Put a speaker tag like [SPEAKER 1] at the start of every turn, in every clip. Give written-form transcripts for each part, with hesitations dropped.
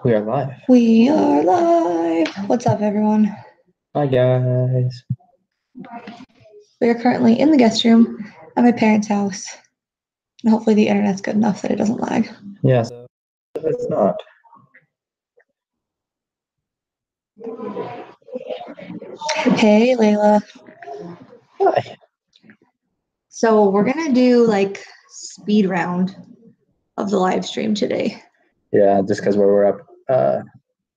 [SPEAKER 1] We are live.
[SPEAKER 2] We are live. What's up, everyone?
[SPEAKER 1] Hi, guys.
[SPEAKER 2] We are currently in the guest room at my parents' house. And hopefully the internet's good enough that it doesn't lag.
[SPEAKER 1] Yes, it's not.
[SPEAKER 2] Hey, Layla.
[SPEAKER 1] Hi.
[SPEAKER 2] So we're going to do like speed round of the live stream today.
[SPEAKER 1] Yeah, just because we're up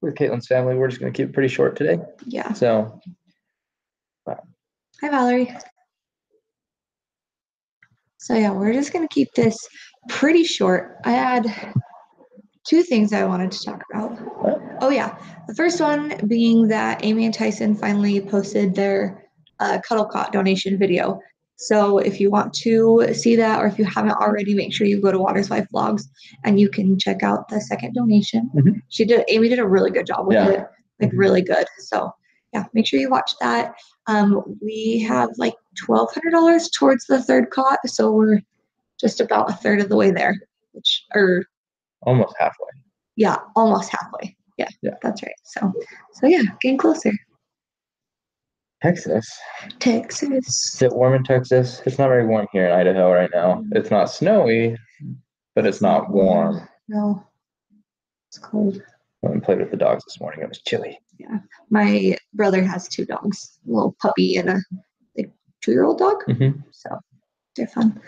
[SPEAKER 1] with Caitlin's family, we're just going to keep it pretty short today.
[SPEAKER 2] Yeah.
[SPEAKER 1] So,
[SPEAKER 2] Hi, Valerie. So yeah, we're just going to keep this pretty short. I had two things I wanted to talk about.
[SPEAKER 1] What?
[SPEAKER 2] Oh yeah, the first one being that Amy and Tyson finally posted their Cuddle Cot donation video. So if you want to see that, or if you haven't already, make sure you go to Waters Life Vlogs and you can check out the second donation.
[SPEAKER 1] Mm-hmm.
[SPEAKER 2] Amy did a really good job with it, like really good. So yeah, make sure you watch that. We have like $1,200 towards the third cot, so we're just about a third of the way there,
[SPEAKER 1] Almost halfway.
[SPEAKER 2] Yeah, almost halfway. Yeah, that's right. So yeah, getting closer.
[SPEAKER 1] Texas.
[SPEAKER 2] Texas.
[SPEAKER 1] Is it warm in Texas? It's not very warm here in Idaho right now. It's not snowy, but it's not warm.
[SPEAKER 2] No, it's cold.
[SPEAKER 1] When we played with the dogs this morning, it was chilly.
[SPEAKER 2] Yeah, my brother has two dogs, a little puppy and a like 2-year-old dog.
[SPEAKER 1] Mm-hmm.
[SPEAKER 2] So they're fun.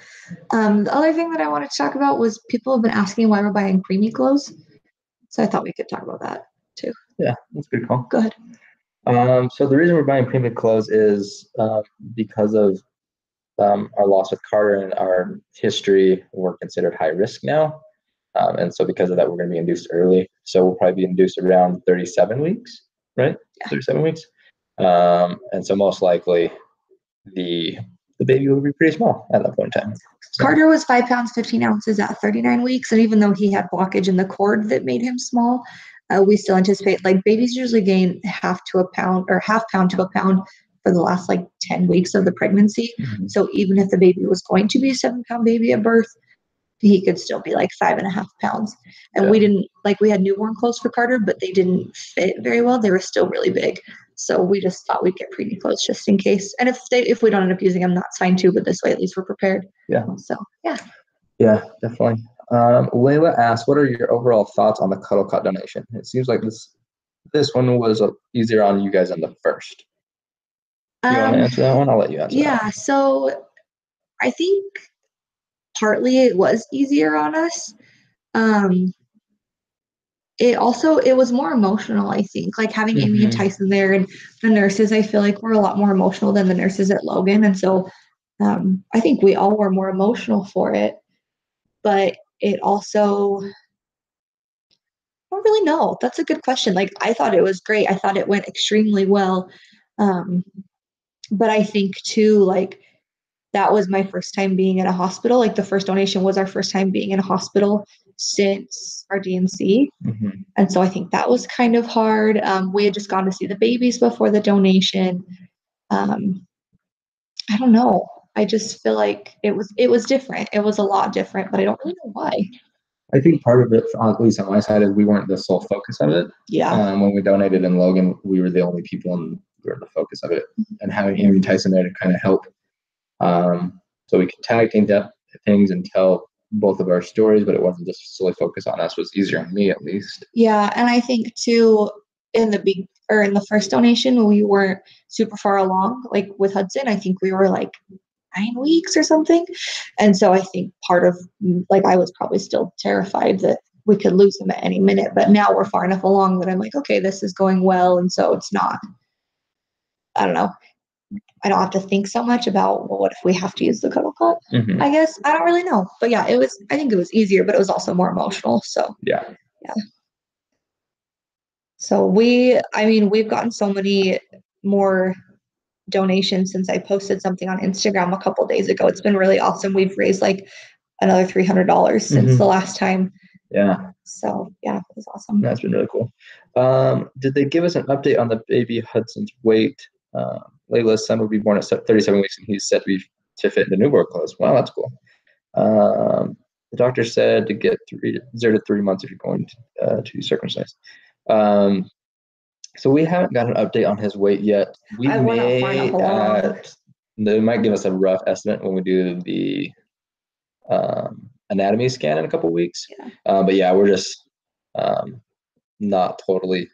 [SPEAKER 2] The other thing that I wanted to talk about was people have been asking why we're buying preemie clothes. So I thought we could talk about that too.
[SPEAKER 1] Yeah, that's a good call.
[SPEAKER 2] Go ahead.
[SPEAKER 1] So the reason we're buying preemie clothes is because of our loss with Carter and our history. We're considered high risk now. And so because of that, we're going to be induced early. So we'll probably be induced around 37 weeks, right? Yeah. 37 weeks. And so most likely the baby will be pretty small at that point in time. So.
[SPEAKER 2] Carter was 5 pounds, 15 ounces at 39 weeks. And even though he had blockage in the cord that made him small, we still anticipate, like, babies usually gain half pound to a pound for the last like 10 weeks of the pregnancy. Mm-hmm. So even if the baby was going to be a 7-pound baby at birth, he could still be like 5.5 pounds. And we had newborn clothes for Carter, but they didn't fit very well. They were still really big. So we just thought we'd get preemie clothes just in case. And if we don't end up using them, that's fine too, but this way at least we're prepared.
[SPEAKER 1] Yeah.
[SPEAKER 2] So yeah.
[SPEAKER 1] Yeah, definitely. Layla asked, what are your overall thoughts on the Cuddle Cot donation? It seems like this one was easier on you guys than the first. Do you want to answer that one? I'll let you answer that.
[SPEAKER 2] Yeah, so I think partly it was easier on us. It was more emotional, I think, like having Amy and Tyson there, and the nurses, I feel like, were a lot more emotional than the nurses at Logan. And so I think we all were more emotional for it, but it also, I don't really know. That's a good question. Like, I thought it was great. I thought it went extremely well. But I think too, like, that was my first time being in a hospital. Like, the first donation was our first time being in a hospital since our DNC. Mm-hmm. And so I think that was kind of hard. We had just gone to see the babies before the donation. I don't know. I just feel like it was different. It was a lot different, but I don't really know why.
[SPEAKER 1] I think part of it, at least on my side, is we weren't the sole focus of it.
[SPEAKER 2] Yeah.
[SPEAKER 1] When we donated in Logan, we were the only people and we were the focus of it. And having Amy and Tyson there to kind of help. So we could tag team things and tell both of our stories, but it wasn't just solely focused on us. It was easier on me, at least.
[SPEAKER 2] Yeah, and I think too, in the first donation, we weren't super far along. Like with Hudson, I think we were like 9 weeks or something, and so I think part of, like, I was probably still terrified that we could lose him at any minute. But now we're far enough along that I'm like, okay, this is going well, and so it's not. I don't know. I don't have to think so much about, well, what if we have to use the Cuddle Cot? Mm-hmm. I guess I don't really know, but yeah, I think it was easier, but it was also more emotional. So yeah. So we've gotten so many more donations since I posted something on Instagram a couple days ago. It's been really awesome. We've raised like another $300 since the last time.
[SPEAKER 1] Yeah.
[SPEAKER 2] So yeah, it was awesome.
[SPEAKER 1] That's been really cool. Did they give us an update on the baby Hudson's weight? Layla's son will be born at 37 weeks, and he's set to fit into newborn clothes. Wow, that's cool. The doctor said to get 0 to 3 months if you're going to be circumcised. So we haven't got an update on his weight yet. We they might give us a rough estimate when we do the anatomy scan in a couple weeks.
[SPEAKER 2] Yeah.
[SPEAKER 1] But yeah, we're just not totally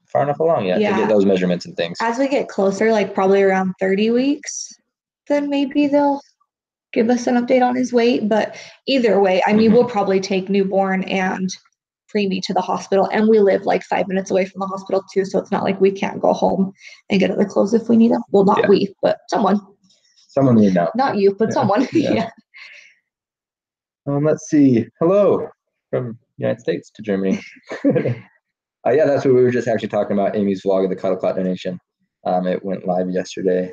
[SPEAKER 1] far enough along yet to get those measurements and things.
[SPEAKER 2] As we get closer, like probably around 30 weeks, then maybe they'll give us an update on his weight. But either way, I mean, we'll probably take newborn and preemie to the hospital, and we live like 5 minutes away from the hospital too, so it's not like we can't go home and get other clothes if we need them. Well, not we, but someone
[SPEAKER 1] we know.
[SPEAKER 2] Not you, but someone. Yeah.
[SPEAKER 1] Let's see. Hello from United States to Germany. Yeah, that's what we were just actually talking about. Amy's vlog of the Cuddle Clot donation. It went live yesterday.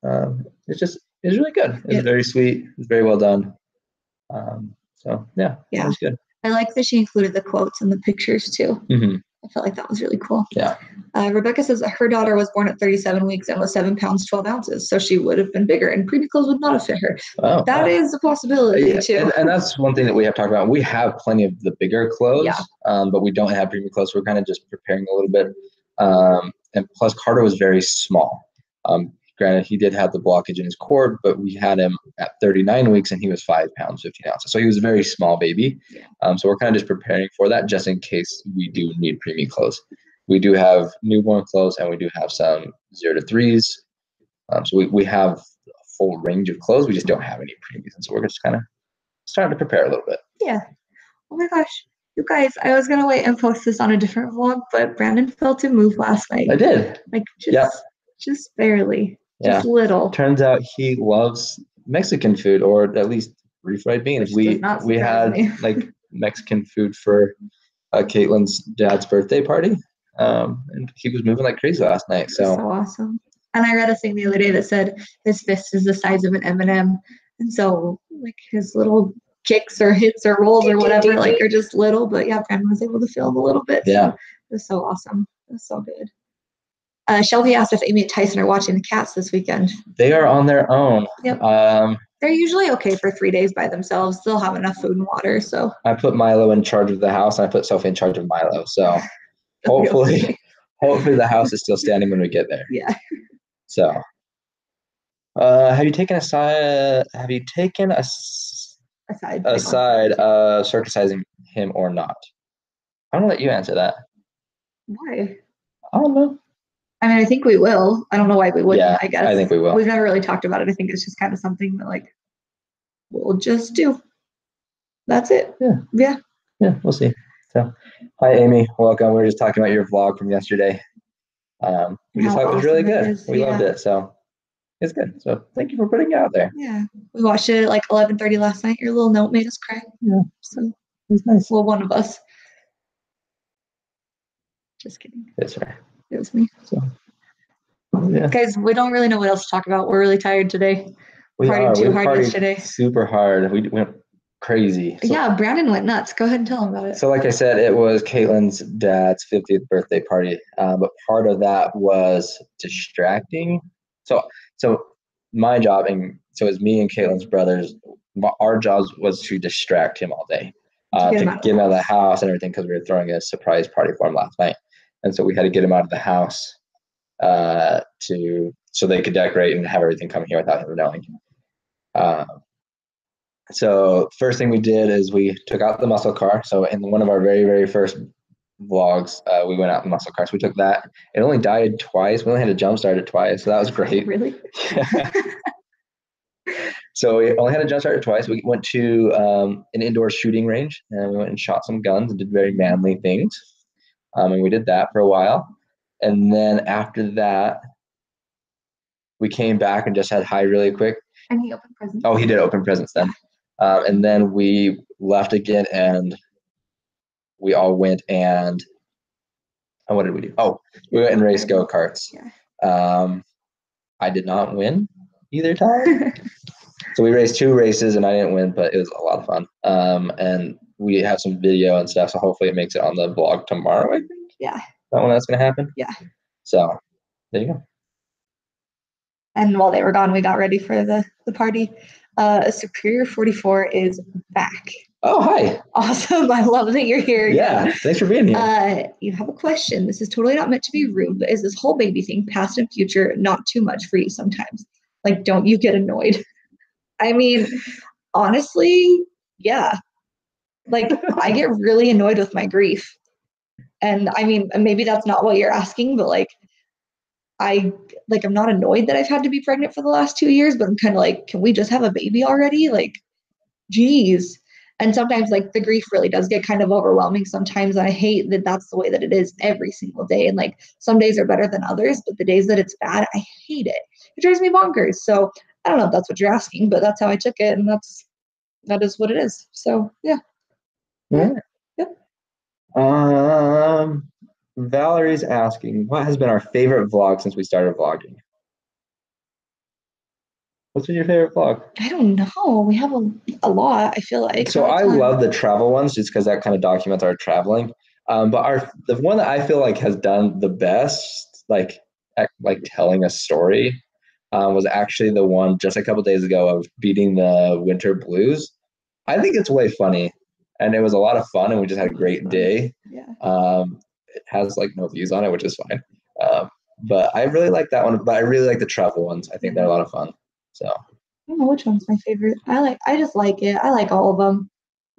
[SPEAKER 1] It's really good. It's very sweet. It's very well done. So yeah, it was good.
[SPEAKER 2] I like that she included the quotes and the pictures too. I felt like that was really cool.
[SPEAKER 1] Yeah.
[SPEAKER 2] Rebecca says that her daughter was born at 37 weeks and was 7 pounds 12 ounces, so she would have been bigger, and preemie clothes would not have fit her. That is a possibility too.
[SPEAKER 1] And that's one thing that we have talked about. We have plenty of the bigger clothes, but we don't have preemie clothes. We're kind of just preparing a little bit. And plus, Carter was very small. Granted, he did have the blockage in his cord, but we had him at 39 weeks and he was 5 pounds, 15 ounces. So he was a very small baby. So we're kind of just preparing for that just in case we do need preemie clothes. We do have newborn clothes and we do have some 0 to 3s. So we have a full range of clothes. We just don't have any preemies. And so we're just kind of starting to prepare a little bit.
[SPEAKER 2] Yeah. Oh my gosh. You guys, I was going to wait and post this on a different vlog, but Brandon felt to move last night.
[SPEAKER 1] I did.
[SPEAKER 2] Like just barely. Just little.
[SPEAKER 1] Turns out he loves Mexican food, or at least refried beans. We had like Mexican food for Caitlin's dad's birthday party, and he was moving like crazy last night. So
[SPEAKER 2] awesome. And I read a thing the other day that said his fist is the size of an M&M, and so like his little kicks or hits or rolls or whatever like are just little. But yeah, Brandon was able to feel him a little bit. So it was so awesome. It was so good. Shelby asked if Amy and Tyson are watching the cats this weekend.
[SPEAKER 1] They are on their own.
[SPEAKER 2] Yep. They're usually okay for 3 days by themselves. They'll have enough food and water. So
[SPEAKER 1] I put Milo in charge of the house, and I put Sophie in charge of Milo. So hopefully the house is still standing when we get there.
[SPEAKER 2] Yeah.
[SPEAKER 1] So, have you taken aside circumcising him or not? I'm gonna let you answer that.
[SPEAKER 2] Why?
[SPEAKER 1] I don't know.
[SPEAKER 2] I mean, I think we will. I don't know why we wouldn't, I guess.
[SPEAKER 1] I think we will.
[SPEAKER 2] We've never really talked about it. I think it's just kind of something that, like, we'll just do. That's it.
[SPEAKER 1] Yeah, we'll see. So, hi, Amy. Welcome. We were just talking about your vlog from yesterday. We just thought it was really good. We loved it. So, it's good. So, thank you for putting it out there.
[SPEAKER 2] Yeah. We watched it at like 11:30 last night. Your little note made us cry.
[SPEAKER 1] Yeah.
[SPEAKER 2] So,
[SPEAKER 1] it was nice.
[SPEAKER 2] Well, one of us. Just kidding.
[SPEAKER 1] That's right.
[SPEAKER 2] It was me.
[SPEAKER 1] So,
[SPEAKER 2] guys, we don't really know what else to talk about. We're really tired today. We partied too hard yesterday.
[SPEAKER 1] Super hard. We went crazy.
[SPEAKER 2] So, Brandon went nuts. Go ahead and tell him about it.
[SPEAKER 1] So like I said, it was Caitlin's dad's 50th birthday party. But part of that was distracting. So my job, and so it was me and Caitlin's brothers, our jobs was to distract him all day. To get him out of the house and everything, because we were throwing a surprise party for him last night. And so we had to get him out of the house so they could decorate and have everything come here without him knowing. So first thing we did is we took out the muscle car. So in one of our very, very first vlogs, we went out in the muscle car. So we took that. It only died twice. We only had to jump start it twice. So that was great.
[SPEAKER 2] Really?
[SPEAKER 1] So we only had to jump start it twice. We went to an indoor shooting range, and we went and shot some guns and did very manly things. And we did that for a while. And then after that, we came back and just had high really quick.
[SPEAKER 2] And he opened presents.
[SPEAKER 1] Oh, he did open presents then. And then we left again, and we all went and what did we do? Oh, we went and raced go-karts.
[SPEAKER 2] Yeah.
[SPEAKER 1] I did not win either time. So we raced 2 races, and I didn't win, but it was a lot of fun. And we have some video and stuff, so hopefully it makes it on the blog tomorrow, I think.
[SPEAKER 2] Yeah.
[SPEAKER 1] Is that when that's going to happen?
[SPEAKER 2] Yeah.
[SPEAKER 1] So there you go.
[SPEAKER 2] And while they were gone, we got ready for the party. Superior 44 is back.
[SPEAKER 1] Oh, hi.
[SPEAKER 2] Awesome. I love that you're here again.
[SPEAKER 1] Yeah, thanks for being here.
[SPEAKER 2] You have a question. This is totally not meant to be rude, but is this whole baby thing, past and future, not too much for you sometimes? Like, don't you get annoyed? I mean, honestly, yeah. Like, I get really annoyed with my grief. And I mean, maybe that's not what you're asking, but like, I'm not annoyed that I've had to be pregnant for the last 2 years, but I'm kind of like, can we just have a baby already? Like, geez. And sometimes like the grief really does get kind of overwhelming sometimes. And I hate that that's the way that it is every single day. And like some days are better than others, but the days that it's bad, I hate it. It drives me bonkers. So I don't know if that's what you're asking, but that's how I took it. And that is what it is. So yeah.
[SPEAKER 1] Yeah.
[SPEAKER 2] Yep.
[SPEAKER 1] Valerie's asking, what has been our favorite vlog since we started vlogging? What's been your favorite vlog?
[SPEAKER 2] I don't know. We have a lot, I feel like.
[SPEAKER 1] So I love the travel ones just because that kind of documents our traveling. But the one that I feel like has done the best, like telling a story, was actually the one just a couple days ago of beating the winter blues. I think it's way funny, and it was a lot of fun, and we just had a great day.
[SPEAKER 2] Yeah.
[SPEAKER 1] It has like no views on it, which is fine. But I really like that one. But I really like the travel ones. I think they're a lot of fun. So
[SPEAKER 2] I don't know which one's my favorite. I just like it. I like all of them.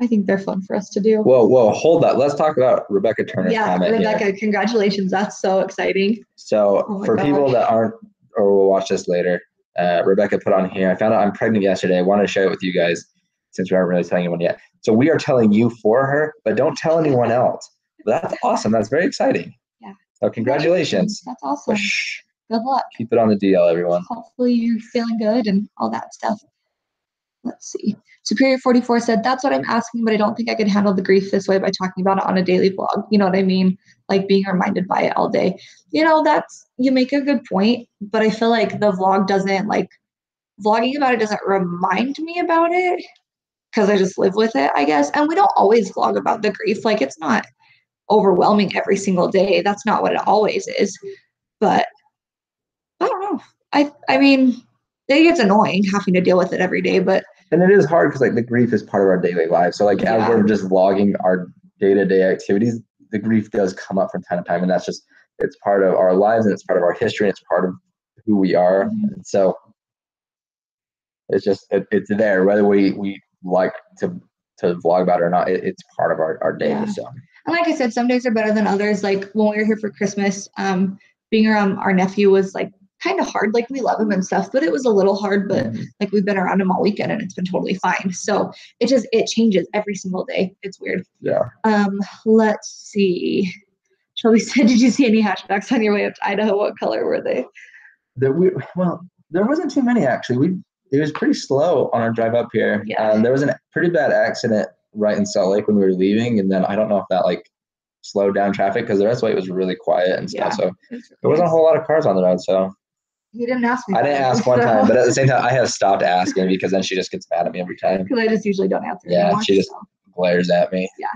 [SPEAKER 2] I think they're fun for us to do.
[SPEAKER 1] Whoa, hold that. Let's talk about Rebecca Turner's comment
[SPEAKER 2] Rebecca,
[SPEAKER 1] here.
[SPEAKER 2] congratulations. That's so exciting.
[SPEAKER 1] So for people that aren't or will watch this later, Rebecca put on here, I found out I'm pregnant yesterday. I wanted to share it with you guys since we aren't really telling anyone yet. So we are telling you for her, but don't tell anyone else. But that's awesome. That's very exciting.
[SPEAKER 2] Yeah.
[SPEAKER 1] So congratulations.
[SPEAKER 2] That's awesome.
[SPEAKER 1] Shh.
[SPEAKER 2] Good luck.
[SPEAKER 1] Keep it on the DL, everyone.
[SPEAKER 2] Hopefully you're feeling good and all that stuff. Let's see. Superior 44 said, that's what I'm asking, but I don't think I could handle the grief this way by talking about it on a daily vlog. You know what I mean? Like being reminded by it all day. You make a good point, but I feel like the vlog doesn't vlogging about it doesn't remind me about it because I just live with it, I guess. And we don't always vlog about the grief. Like it's not overwhelming every single day. That's not what it always is. But I don't know. I mean, it gets annoying having to deal with it every day, but
[SPEAKER 1] and it is hard because like the grief is part of our daily life. So as we're just vlogging our day-to-day activities, the grief does come up from time to time, and that's just it's part of our lives and it's part of our history and it's part of who we are. Mm-hmm. And so it's just it's there whether we like to vlog about it or not. It's part of our day. Yeah. So
[SPEAKER 2] and like I said, some days are better than others. Like when we were here for Christmas, being around our nephew was like kind of hard. Like we love him and stuff, but it was a little hard. But like we've been around him all weekend and it's been totally fine. So it changes every single day. It's weird.
[SPEAKER 1] Yeah.
[SPEAKER 2] Let's see. Shelby said, "Did you see any hatchbacks on your way up to Idaho? What color were they?"
[SPEAKER 1] There wasn't too many actually. It was pretty slow on our drive up here. Yeah. There was a pretty bad accident right in Salt Lake when we were leaving, and then I don't know if that slowed down traffic because the rest of the way it was really quiet and stuff. So there wasn't a whole lot of cars on the road. So
[SPEAKER 2] you didn't ask me.
[SPEAKER 1] I didn't ask one time, but at the same time, I have stopped asking because then she just gets mad at me every time.
[SPEAKER 2] Because I just usually don't answer.
[SPEAKER 1] Yeah, anymore, she just glares at me.
[SPEAKER 2] Yeah.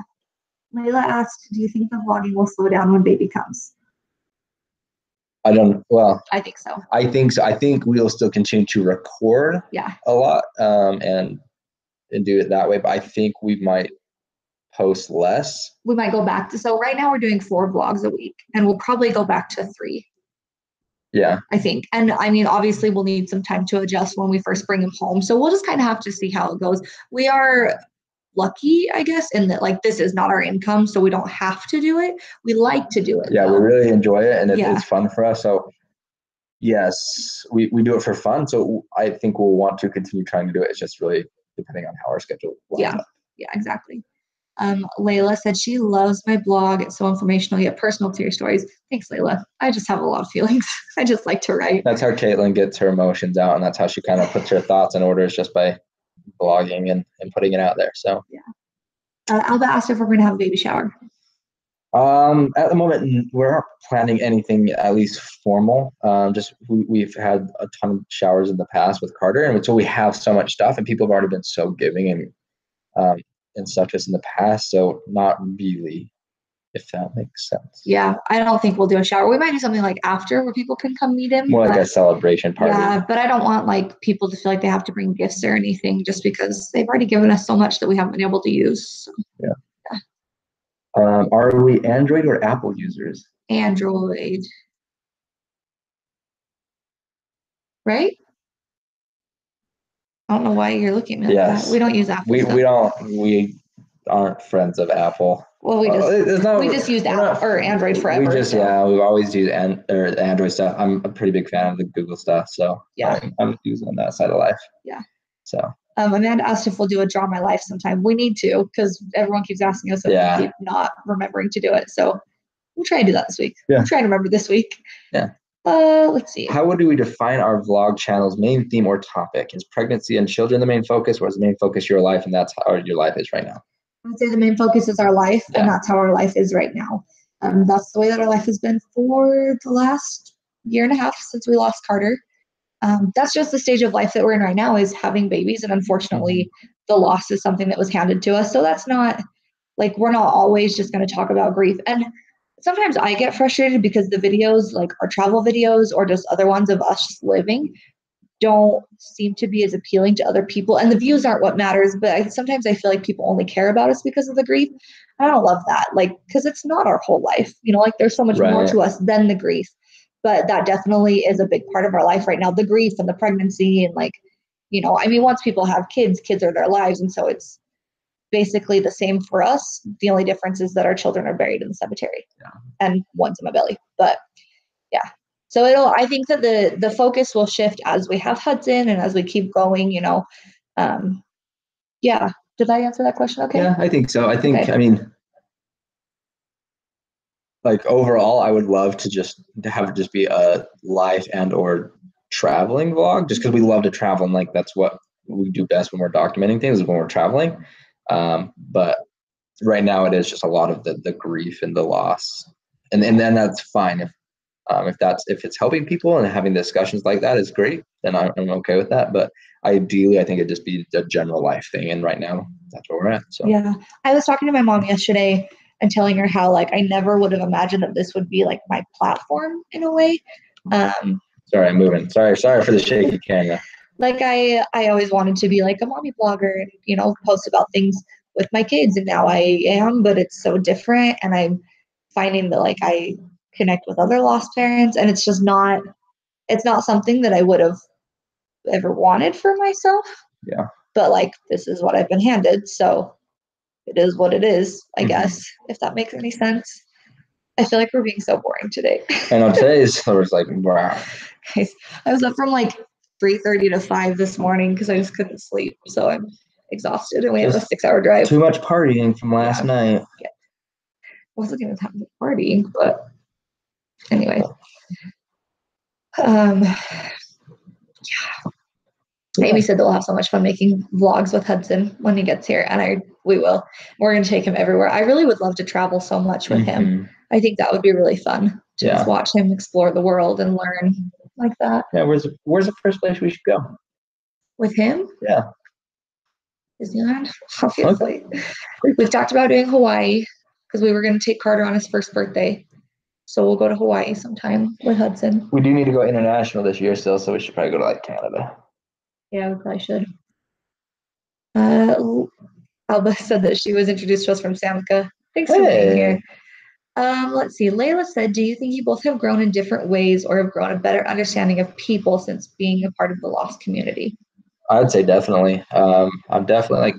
[SPEAKER 2] Layla asked, "Do you think the vlogging will slow down when baby comes?"
[SPEAKER 1] I don't. Well,
[SPEAKER 2] I think so.
[SPEAKER 1] I think so. I think we will still continue to record.
[SPEAKER 2] Yeah.
[SPEAKER 1] A lot, and do it that way. But I think we might post less.
[SPEAKER 2] We might go back to, so right now we're doing 4 vlogs a week and we'll probably go back to 3.
[SPEAKER 1] Yeah.
[SPEAKER 2] I think. And I mean, obviously we'll need some time to adjust when we first bring him home. So we'll just kind of have to see how it goes. We are lucky, I guess, in that this is not our income, so we don't have to do it. We like to do it.
[SPEAKER 1] Yeah, we really enjoy it and it's fun for us. So yes, we do it for fun. So I think we'll want to continue trying to do it. It's just really depending on how our schedule lines up.
[SPEAKER 2] Yeah, exactly. Layla said she loves my blog. It's so informational yet personal to your stories. Thanks, Layla. I just have a lot of feelings. I just like to write.
[SPEAKER 1] That's how Caitlin gets her emotions out, and that's how she kind of puts her thoughts in order, is just by blogging and putting it out there. So
[SPEAKER 2] yeah. Alba asked if we're going to have a baby shower.
[SPEAKER 1] At the moment, we're not planning anything at least formal. Just we've had a ton of showers in the past with Carter, and so we have so much stuff, and people have already been so giving and stuff just in the past. So not really. if that makes sense.
[SPEAKER 2] Yeah, I don't think we'll do a shower. We might do something like after where people can come meet him.
[SPEAKER 1] More like a celebration party.
[SPEAKER 2] Yeah, but I don't want like people to feel like they have to bring gifts or anything just because they've already given us so much that we haven't been able to use. So,
[SPEAKER 1] yeah. Are we Android or Apple users?
[SPEAKER 2] Android. Right? I don't know why you're looking at that. We don't use Apple stuff.
[SPEAKER 1] We aren't friends of Apple.
[SPEAKER 2] Well, we just used Apple or Android forever.
[SPEAKER 1] We've always used Android stuff. I'm a pretty big fan of the Google stuff, so
[SPEAKER 2] yeah,
[SPEAKER 1] I'm using that side of life.
[SPEAKER 2] Yeah.
[SPEAKER 1] So
[SPEAKER 2] Amanda asked if we'll do a Draw My Life sometime. We need to because everyone keeps asking us and we keep not remembering to do it. So we'll try to do that this week.
[SPEAKER 1] Yeah.
[SPEAKER 2] We'll try to remember this week.
[SPEAKER 1] Yeah.
[SPEAKER 2] Let's see.
[SPEAKER 1] How would we define our vlog channel's main theme or topic? Is pregnancy and children the main focus, or is the main focus your life, and that's how your life is right now?
[SPEAKER 2] I would say the main focus is our life, and that's how our life is right now. That's the way that our life has been for the last year and a half since we lost Carter. That's just the stage of life that we're in right now, is having babies, and unfortunately, the loss is something that was handed to us. So that's not like we're not always just going to talk about grief. And sometimes I get frustrated because the videos, like our travel videos or just other ones of us just living, don't seem to be as appealing to other people, and the views aren't what matters. But sometimes I feel like people only care about us because of the grief. I don't love that, like, because it's not our whole life, like there's so much more to us than the grief. But that definitely is a big part of our life right now, the grief and the pregnancy, and like, once people have kids are their lives, and so it's basically the same for us. The only difference is that our children are buried in the cemetery, and one's in my belly. But yeah. So I think that the focus will shift as we have Hudson and as we keep going, yeah. Did I answer that question okay?
[SPEAKER 1] Yeah, I think so. Like overall, I would love to have it be a life and or traveling vlog, just because we love to travel, and like that's what we do best when we're documenting things, is when we're traveling. But right now it is just a lot of the grief and the loss, and then that's fine if it's helping people and having discussions like that is great, then I'm okay with that. But ideally, I think it'd just be a general life thing, and right now that's where we're at. So
[SPEAKER 2] yeah, I was talking to my mom yesterday and telling her how like I never would have imagined that this would be like my platform in a way.
[SPEAKER 1] Sorry, I'm moving. Sorry for the shaky camera.
[SPEAKER 2] Like I always wanted to be like a mommy blogger and post about things with my kids, and now I am, but it's so different, and I'm finding that like I connect with other lost parents, and it's not something that I would have ever wanted for myself.
[SPEAKER 1] Yeah.
[SPEAKER 2] But like this is what I've been handed, so it is what it is, I guess, if that makes any sense. I feel like we're being so boring today.
[SPEAKER 1] And on today's, I was like, wow.
[SPEAKER 2] Guys, I was up from like 3:30 to 5 this morning because I just couldn't sleep. So I'm exhausted, and we have a 6-hour drive.
[SPEAKER 1] Too much partying from last night.
[SPEAKER 2] Yeah. I wasn't even having a party, but anyway. Yeah. Amy said that we'll have so much fun making vlogs with Hudson when he gets here, and we will. We're going to take him everywhere. I really would love to travel so much with him. I think that would be really fun to just watch him explore the world and learn like that.
[SPEAKER 1] Yeah, where's the first place we should go?
[SPEAKER 2] With him?
[SPEAKER 1] Yeah.
[SPEAKER 2] Disneyland, obviously. Okay. We've talked about doing Hawaii because we were going to take Carter on his first birthday. So we'll go to Hawaii sometime with Hudson.
[SPEAKER 1] We do need to go international this year still, so we should probably go to like Canada.
[SPEAKER 2] Yeah, we probably should. Alba said that she was introduced to us from Samka. Thanks for being here. Let's see. Layla said, do you think you both have grown in different ways or have grown a better understanding of people since being a part of the lost community?
[SPEAKER 1] I'd say definitely. I'm definitely like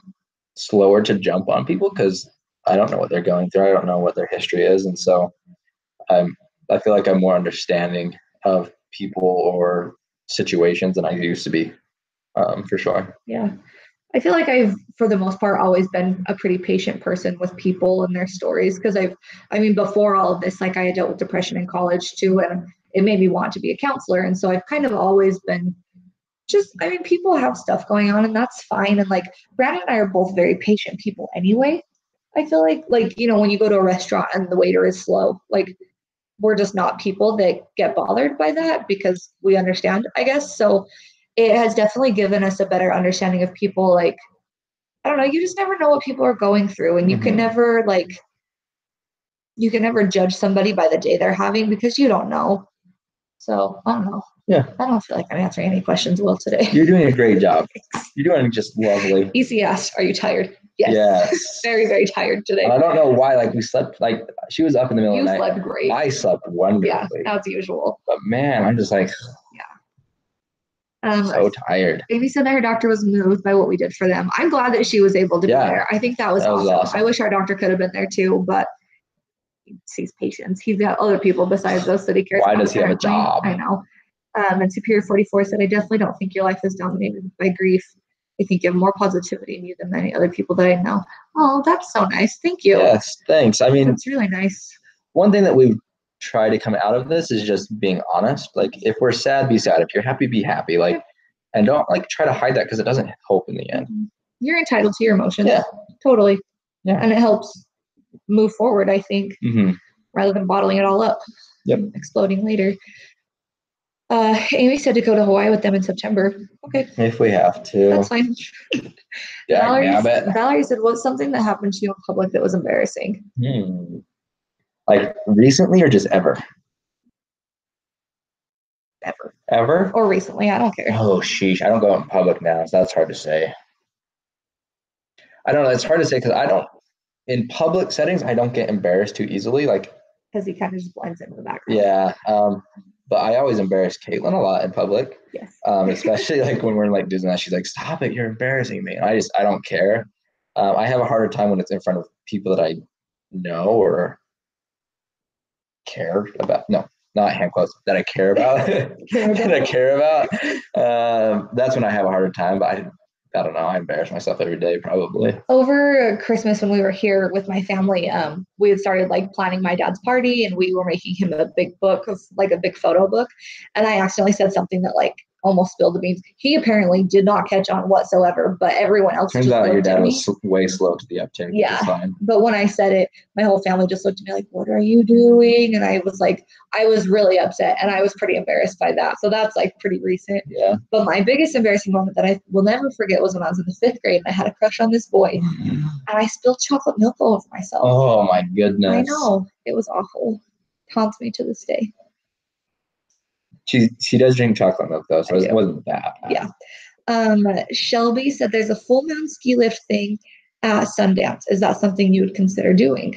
[SPEAKER 1] slower to jump on people because I don't know what they're going through. I don't know what their history is. And so I feel like I'm more understanding of people or situations than I used to be, for sure.
[SPEAKER 2] Yeah. I feel like I've, for the most part, always been a pretty patient person with people and their stories because before all of this, like I had dealt with depression in college too, and it made me want to be a counselor. And so I've kind of always been people have stuff going on, and that's fine. And like Brandon and I are both very patient people anyway. I feel like when you go to a restaurant and the waiter is slow, like we're just not people that get bothered by that because we understand, I guess. So it has definitely given us a better understanding of people. Like, I don't know, you just never know what people are going through, and you can never you can never judge somebody by the day they're having because you don't know. So I don't know.
[SPEAKER 1] Yeah.
[SPEAKER 2] I don't feel like I'm answering any questions well today.
[SPEAKER 1] You're doing a great job. You're doing just lovely.
[SPEAKER 2] Easy asked, are you tired? Yes.
[SPEAKER 1] Yes.
[SPEAKER 2] Very, very tired today.
[SPEAKER 1] And I don't know why, like we slept, like she was up in the middle of the night.
[SPEAKER 2] You slept great.
[SPEAKER 1] I slept wonderfully.
[SPEAKER 2] Yeah, as usual.
[SPEAKER 1] But man, I'm just like, so tired.
[SPEAKER 2] Amy said that her doctor was moved by what we did for them. I'm glad that she was able to be there. I think that was awesome. I wish our doctor could have been there too, but he sees patients. He's got other people besides those that he cares about.
[SPEAKER 1] Why does he have a job?
[SPEAKER 2] I know. And Superior 44 said, I definitely don't think your life is dominated by grief. I think you have more positivity in you than many other people that I know. Oh, that's so nice. Thank you.
[SPEAKER 1] Yes, thanks. I mean,
[SPEAKER 2] that's really nice.
[SPEAKER 1] One thing that we've tried to come out of this is just being honest. Like, if we're sad, be sad. If you're happy, be happy. Like, and don't like try to hide that because it doesn't help in the end.
[SPEAKER 2] You're entitled to your emotions.
[SPEAKER 1] Yeah.
[SPEAKER 2] Totally.
[SPEAKER 1] Yeah.
[SPEAKER 2] And it helps move forward, I think, rather than bottling it all up.
[SPEAKER 1] Yep.
[SPEAKER 2] Exploding later. Amy said to go to Hawaii with them in September. Okay.
[SPEAKER 1] If we have to.
[SPEAKER 2] That's fine.
[SPEAKER 1] Yeah,
[SPEAKER 2] Valerie said, what's something that happened to you in public that was embarrassing?
[SPEAKER 1] Like recently or just ever?
[SPEAKER 2] Ever.
[SPEAKER 1] Ever?
[SPEAKER 2] Or recently. I don't care.
[SPEAKER 1] Oh, sheesh. I don't go out in public now, so that's hard to say. I don't know. It's hard to say because I don't, in public settings, I don't get embarrassed too easily. Like,
[SPEAKER 2] because he kind of just blends into the background.
[SPEAKER 1] Yeah. But I always embarrass Caitlin a lot in public.
[SPEAKER 2] Yes.
[SPEAKER 1] Especially like when we're in like Disneyland, she's like, "Stop it, you're embarrassing me." And I don't care. I have a harder time when it's in front of people that I know or care about. No, not hand quotes, that I care about. That I care about. That's when I have a harder time. But I don't know. I embarrass myself every day, probably.
[SPEAKER 2] Over Christmas, when we were here with my family, we had started like planning my dad's party, and we were making him a big book of like a big photo book. And I accidentally said something that like almost spilled the beans. He apparently did not catch on whatsoever, but everyone else
[SPEAKER 1] turns out your dad was way slow to the uptake.
[SPEAKER 2] Yeah, but when I said it, my whole family just looked at me like, "What are you doing?" And I was like, I was really upset, and I was pretty embarrassed by that. So that's like pretty recent.
[SPEAKER 1] Yeah.
[SPEAKER 2] But my biggest embarrassing moment that I will never forget was when I was in the 5th grade and I had a crush on this boy, and I spilled chocolate milk all over myself.
[SPEAKER 1] Oh my goodness!
[SPEAKER 2] I know, it was awful. Haunts me to this day.
[SPEAKER 1] She does drink chocolate milk though, so it wasn't that bad.
[SPEAKER 2] Yeah. Shelby said there's a full moon ski lift thing at Sundance. Is that something you would consider doing?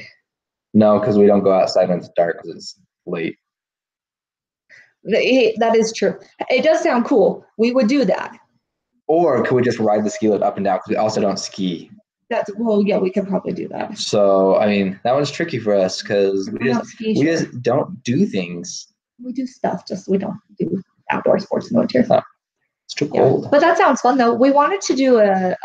[SPEAKER 1] No, because we don't go outside when it's dark because it's late.
[SPEAKER 2] That is true. It does sound cool. We would do that.
[SPEAKER 1] Or could we just ride the ski lift up and down because we also don't ski?
[SPEAKER 2] Yeah, we could probably do that.
[SPEAKER 1] So, I mean, that one's tricky for us because we just don't do things.
[SPEAKER 2] We do stuff, just we don't do outdoor sports in the winter.
[SPEAKER 1] No, it's too cold.
[SPEAKER 2] But that sounds fun, though. We wanted to do a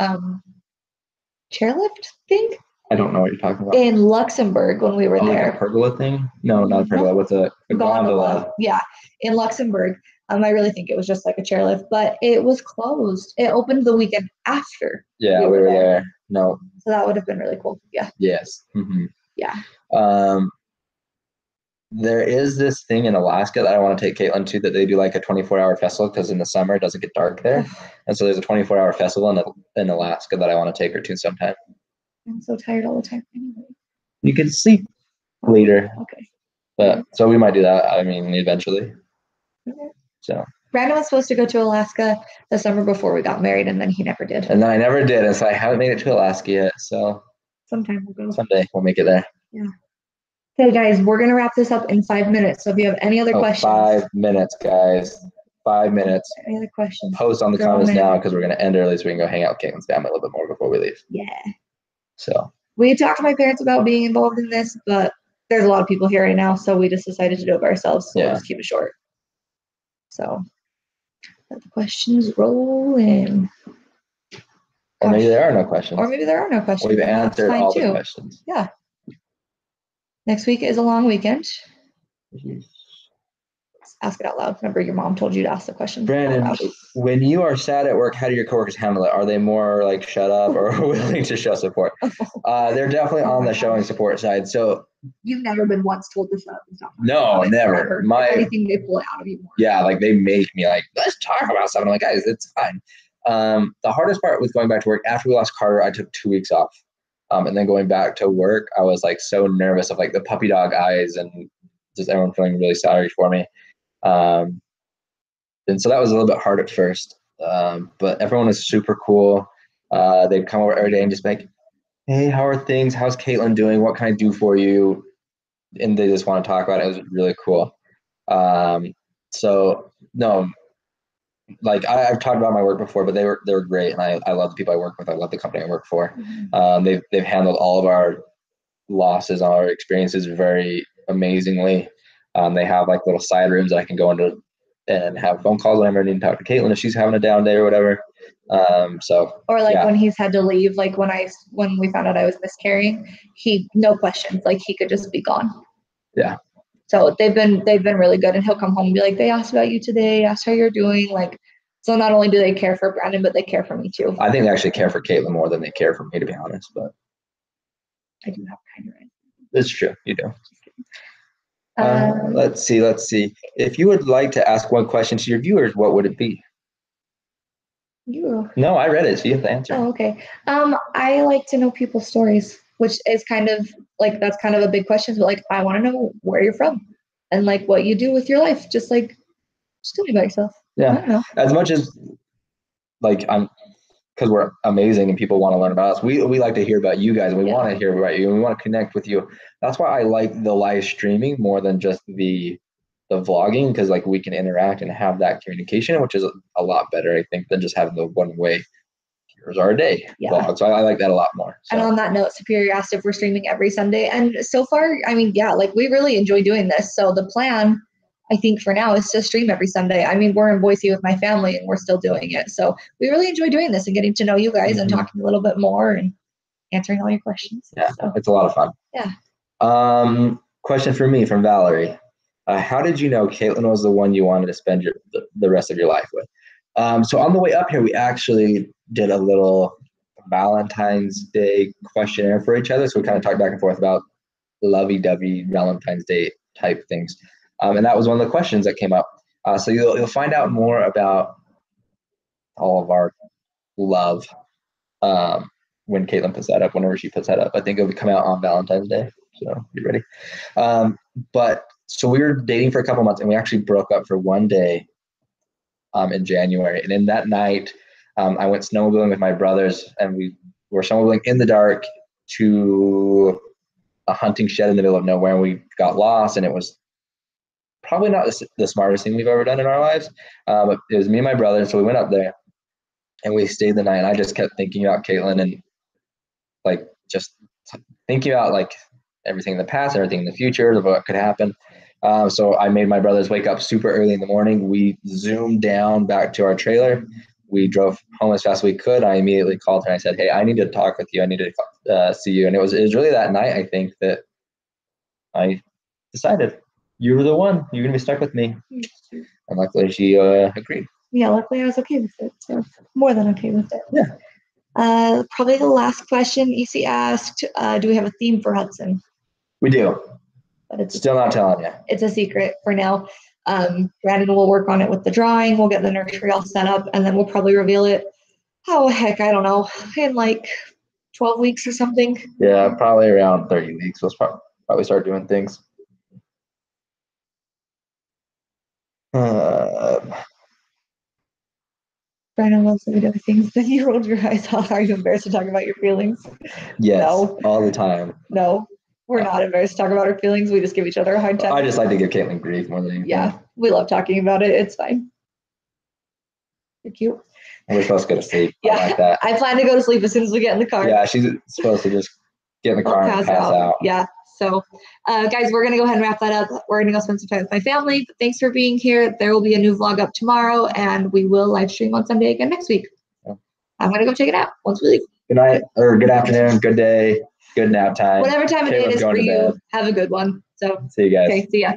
[SPEAKER 2] chairlift thing.
[SPEAKER 1] I don't know what you're talking about.
[SPEAKER 2] In Luxembourg when we were there.
[SPEAKER 1] Like a pergola thing? No, not a pergola. What's a gondola?
[SPEAKER 2] Yeah, in Luxembourg. I really think it was just like a chairlift, but it was closed. It opened the weekend after.
[SPEAKER 1] Yeah, we were there. No.
[SPEAKER 2] So that would have been really cool. Yeah.
[SPEAKER 1] Yes.
[SPEAKER 2] Yeah.
[SPEAKER 1] There is this thing in Alaska that I want to take Caitlin to, that they do like a 24-hour festival because in the summer it doesn't get dark there. And so there's a 24-hour festival in Alaska that I want to take her to sometime.
[SPEAKER 2] I'm so tired all the time anyway.
[SPEAKER 1] You can sleep later.
[SPEAKER 2] Okay.
[SPEAKER 1] But so we might do that, I mean, eventually.
[SPEAKER 2] Okay.
[SPEAKER 1] So
[SPEAKER 2] Brandon was supposed to go to Alaska the summer before we got married, and then he never did.
[SPEAKER 1] And then I never did, and so I haven't made it to Alaska yet. So
[SPEAKER 2] sometime we'll go.
[SPEAKER 1] Someday we'll make it there.
[SPEAKER 2] Yeah. Okay, guys, we're going to wrap this up in 5 minutes. So if you have any other questions.
[SPEAKER 1] 5 minutes, guys. 5 minutes.
[SPEAKER 2] Any other questions?
[SPEAKER 1] Post on the comments now because we're going to end early so we can go hang out with Caitlin's family a little bit more before we leave.
[SPEAKER 2] Yeah.
[SPEAKER 1] So. We
[SPEAKER 2] had talked to my parents about being involved in this, but there's a lot of people here right now, so we just decided to do it by ourselves. So we'll just keep it short. So let the questions roll in.
[SPEAKER 1] Or maybe there are no questions.
[SPEAKER 2] Or maybe there are no questions.
[SPEAKER 1] We've answered all the questions.
[SPEAKER 2] Yeah. Next week is a long weekend. Ask it out loud. Remember, your mom told you to ask the question.
[SPEAKER 1] Brandon, when you are sad at work, how do your coworkers handle it? Are they more like shut up or willing to show support? They're definitely on the showing support side. So
[SPEAKER 2] you've never been once told to shut up and stuff.
[SPEAKER 1] No, never.
[SPEAKER 2] Anything they pull out of you more.
[SPEAKER 1] Yeah, like they make me like, let's talk about something. I'm like, guys, it's fine. The hardest part with going back to work after we lost Carter, I took 2 weeks off. And then going back to work, I was like so nervous of like the puppy dog eyes and just everyone feeling really sorry for me. And so that was a little bit hard at first. But everyone was super cool. They'd come over every day and just be like, hey, how are things? How's Caitlin doing? What can I do for you? And they just want to talk about it. It was really cool. So no, like I've talked about my work before, but they were great, and I love the people I work with. I love the company I work for. They've handled all of our losses, all our experiences very amazingly. They have like little side rooms that I can go into and have phone calls whenever I need to talk to Caitlin if she's having a down day or whatever.
[SPEAKER 2] Or like when he's had to leave, like when we found out I was miscarrying, no questions, like he could just be gone.
[SPEAKER 1] Yeah.
[SPEAKER 2] So they've been really good, and he'll come home and be like, they asked about you today, asked how you're doing. Like, so not only do they care for Brandon, but they care for me too.
[SPEAKER 1] I think they actually care for Caitlin more than they care for me, to be honest. But
[SPEAKER 2] I do have kind of right.
[SPEAKER 1] It's true, you do. Let's see. If you would like to ask one question to your viewers, what would it be?
[SPEAKER 2] You.
[SPEAKER 1] No, I read it, so you have to answer.
[SPEAKER 2] Oh, okay. I like to know people's stories, which is kind of like, that's kind of a big question, but like, I want to know where you're from and like what you do with your life. Just tell me about yourself.
[SPEAKER 1] Yeah.
[SPEAKER 2] I don't know.
[SPEAKER 1] As much as like because we're amazing and people want to learn about us, we like to hear about you guys, and we want to hear about you, and we want to connect with you. That's why I like the live streaming more than just the vlogging, because like we can interact and have that communication, which is a lot better, I think, than just having the one way. Here's our day vlog. So I like that a lot more. So.
[SPEAKER 2] And on that note, Superior asked if we're streaming every Sunday, and so far, I mean, yeah, like we really enjoy doing this. So the plan, I think for now, is to stream every Sunday. I mean, we're in Boise with my family and we're still doing it. So we really enjoy doing this and getting to know you guys and talking a little bit more and answering all your questions.
[SPEAKER 1] Yeah, so. It's a lot of fun.
[SPEAKER 2] Yeah.
[SPEAKER 1] Question for me from Valerie. How did you know Caitlin was the one you wanted to spend the rest of your life with? So on the way up here, we actually did a little Valentine's Day questionnaire for each other. So we kind of talked back and forth about lovey-dovey Valentine's Day type things. And that was one of the questions that came up. So you'll find out more about all of our love when Caitlin puts that up, whenever she puts that up. I think it'll come out on Valentine's Day. So be ready. But so we were dating for a couple months, and we actually broke up for one day in January. And in that night, I went snowmobiling with my brothers, and we were snowmobiling in the dark to a hunting shed in the middle of nowhere, and we got lost, and it was probably not the smartest thing we've ever done in our lives. But it was me and my brother, so we went up there, and we stayed the night, and I just kept thinking about Caitlin and like just thinking about like everything in the past, everything in the future, of what could happen. So I made my brothers wake up super early in the morning. We zoomed down back to our trailer. We drove home as fast as we could. I immediately called her and I said, hey, I need to talk with you. I need to see you. And it was really that night, I think, that I decided you were the one. You're going to be stuck with me. And luckily she agreed. Yeah, luckily I was okay with it. So more than okay with it. Yeah.
[SPEAKER 2] Probably the last question EC asked, do we have a theme for Hudson?
[SPEAKER 1] We do. But it's still not telling you.
[SPEAKER 2] It's a secret for now. Brandon will work on it with the drawing. We'll get the nursery all set up, and then we'll probably reveal it. Oh, heck, I don't know, in like 12 weeks or something.
[SPEAKER 1] Yeah, probably around 30 weeks. We'll probably start doing things.
[SPEAKER 2] Brandon loves to do things. Then you rolled your eyes. Are you embarrassed to talk about your feelings?
[SPEAKER 1] Yes, no. All the time.
[SPEAKER 2] No, we're not embarrassed to talk about our feelings. We just give each other a hard time.
[SPEAKER 1] I just like to give Caitlin grief more than anything.
[SPEAKER 2] Yeah, we love talking about it. It's fine. You're cute.
[SPEAKER 1] We're supposed to go to sleep.
[SPEAKER 2] Yeah,
[SPEAKER 1] I like that.
[SPEAKER 2] I plan to go to sleep as soon as we get in the car.
[SPEAKER 1] Yeah, she's supposed to just get in the car and pass out.
[SPEAKER 2] Yeah. So, guys, we're going to go ahead and wrap that up. We're going to go spend some time with my family. But thanks for being here. There will be a new vlog up tomorrow, and we will live stream on Sunday again next week. Yeah. I'm going to go check it out once we leave.
[SPEAKER 1] Good night, or good afternoon, good day, good nap time.
[SPEAKER 2] Whatever time of day it is for you, have a good one. So,
[SPEAKER 1] see you guys.
[SPEAKER 2] Okay, see ya.